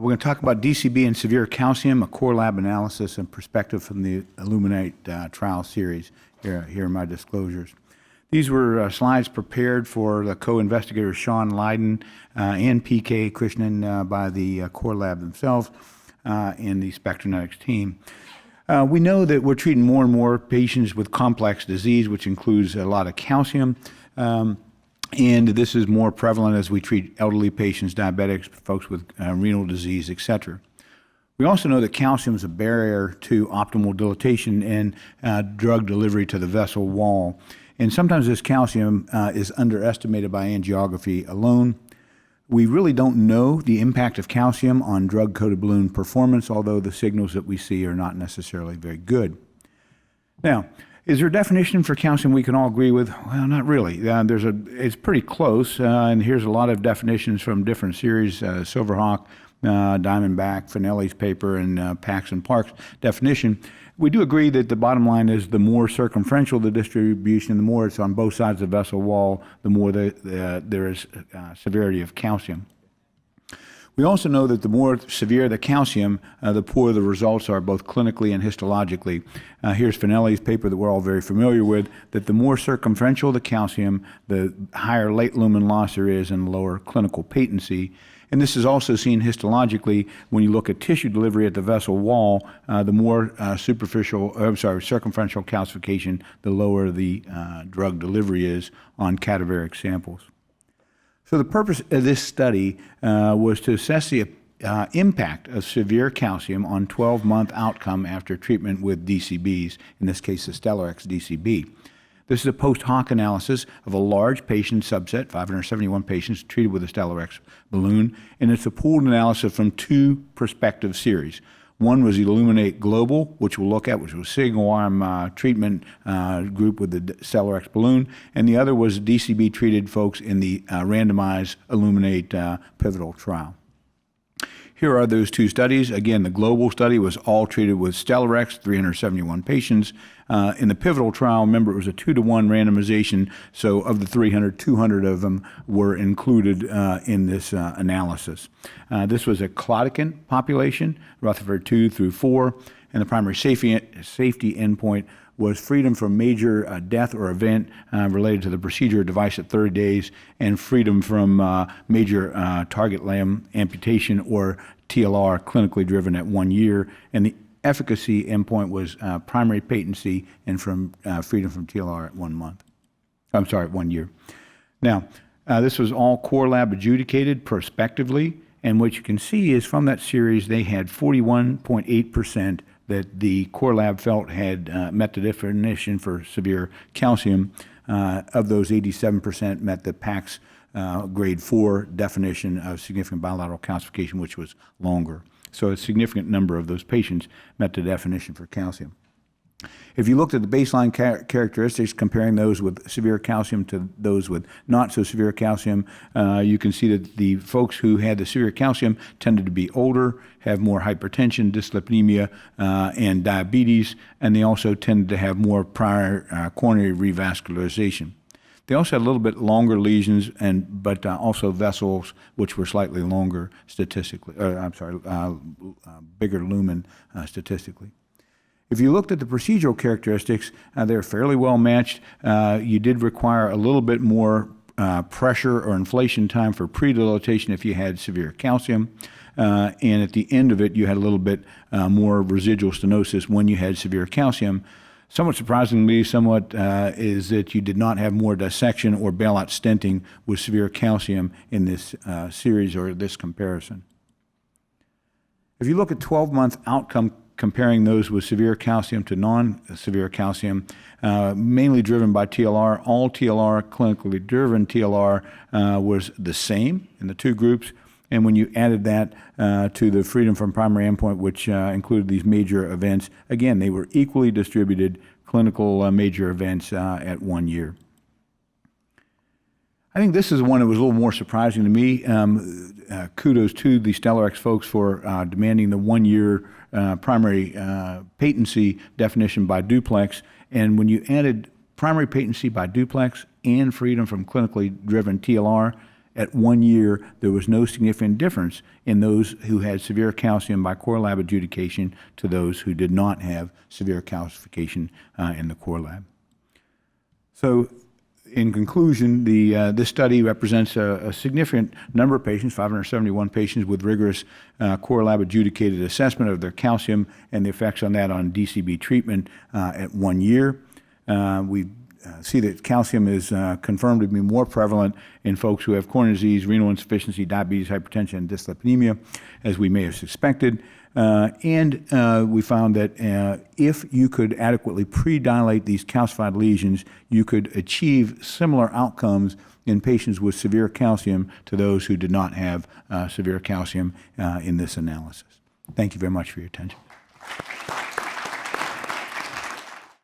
We're going to talk about DCB and severe calcium, a core lab analysis and perspective from the ILLUMENATE trial series. Here are my disclosures. These were slides prepared for the co-investigators Sean Lydon and PK Krishnan by the core lab themselves and the Spectranetics team. We know that we're treating more and more patients with complex disease, which includes a lot of calcium. And this is more prevalent as we treat elderly patients, diabetics, folks with renal disease, etc. We also know that calcium is a barrier to optimal dilatation and drug delivery to the vessel wall. And sometimes this calcium is underestimated by angiography alone. We really don't know the impact of calcium on drug-coated balloon performance, although the signals that we see are not necessarily very good. Now, is there a definition for calcium we can all agree with? Well, not really. It's pretty close, and here's a lot of definitions from different series, Silverhawk, Diamondback, Finelli's paper, and Pax and Park's definition. We do agree that the bottom line is the more circumferential the distribution, the more it's on both sides of the vessel wall, the more there is severity of calcium. We also know that the more severe the calcium, the poorer the results are both clinically and histologically. Here's Finelli's paper that we're all very familiar with, that the more circumferential the calcium, the higher late lumen loss there is and lower clinical patency. And this is also seen histologically when you look at tissue delivery at the vessel wall, the more circumferential calcification, the lower the drug delivery is on cadaveric samples. So the purpose of this study was to assess the impact of severe calcium on 12-month outcome after treatment with DCBs, in this case the Stellarex DCB. This is a post hoc analysis of a large patient subset, 571 patients treated with a Stellarex balloon, and it's a pooled analysis from two prospective series. One was ILLUMENATE Global, which we'll look at, which was a single-arm treatment group with the Stellarex balloon, and the other was DCB-treated folks in the randomized ILLUMENATE pivotal trial. Here are those two studies. Again, the global study was all treated with Stellarex, 371 patients. In the pivotal trial, remember, it was a 2-to-1 randomization, so of the 300, 200 of them were included in this analysis. This was a claudicant population, Rutherford 2 through 4, and the primary safety endpoint was freedom from major death or event related to the procedure or device at 30 days, and freedom from major target limb amputation or TLR clinically driven at 1 year. And the efficacy endpoint was primary patency and from freedom from TLR at 1 month. I'm sorry, 1 year. Now, this was all core lab adjudicated prospectively, and what you can see is from that series, they had 41.8% that the core lab felt had met the definition for severe calcium. Of those, 87% met the PAX grade 4 definition of significant bilateral calcification, which was longer. So a significant number of those patients met the definition for calcium. If you looked at the baseline characteristics, comparing those with severe calcium to those with not so severe calcium, you can see that the folks who had the severe calcium tended to be older, have more hypertension, dyslipidemia, and diabetes, and they also tended to have more prior coronary revascularization. They also had a little bit longer lesions, but also vessels which were slightly longer statistically. Bigger lumen statistically. If you looked at the procedural characteristics, they're fairly well matched. You did require a little bit more pressure or inflation time for pre-dilatation if you had severe calcium. And at the end of it, you had a little bit more residual stenosis when you had severe calcium. Somewhat surprisingly, is that you did not have more dissection or bailout stenting with severe calcium in this series or this comparison. If you look at 12-month outcome comparing those with severe calcium to non-severe calcium, mainly driven by TLR, all TLR, clinically driven TLR, was the same in the two groups. And when you added that to the freedom from primary endpoint, which included these major events, again, they were equally distributed clinical major events at 1 year. I think this is one that was a little more surprising to me. Kudos to the Stellarex folks for demanding the 1 year primary patency definition by duplex. And when you added primary patency by duplex and freedom from clinically driven TLR, at 1 year, there was no significant difference in those who had severe calcium by core lab adjudication to those who did not have severe calcification in the core lab. So in conclusion, this study represents a significant number of patients, 571 patients with rigorous core lab adjudicated assessment of their calcium and the effects on that on DCB treatment at 1 year. We see that calcium is confirmed to be more prevalent in folks who have coronary disease, renal insufficiency, diabetes, hypertension, and dyslipidemia, as we may have suspected. We found that if you could adequately pre-dilate these calcified lesions, you could achieve similar outcomes in patients with severe calcium to those who did not have severe calcium in this analysis. Thank you very much for your attention.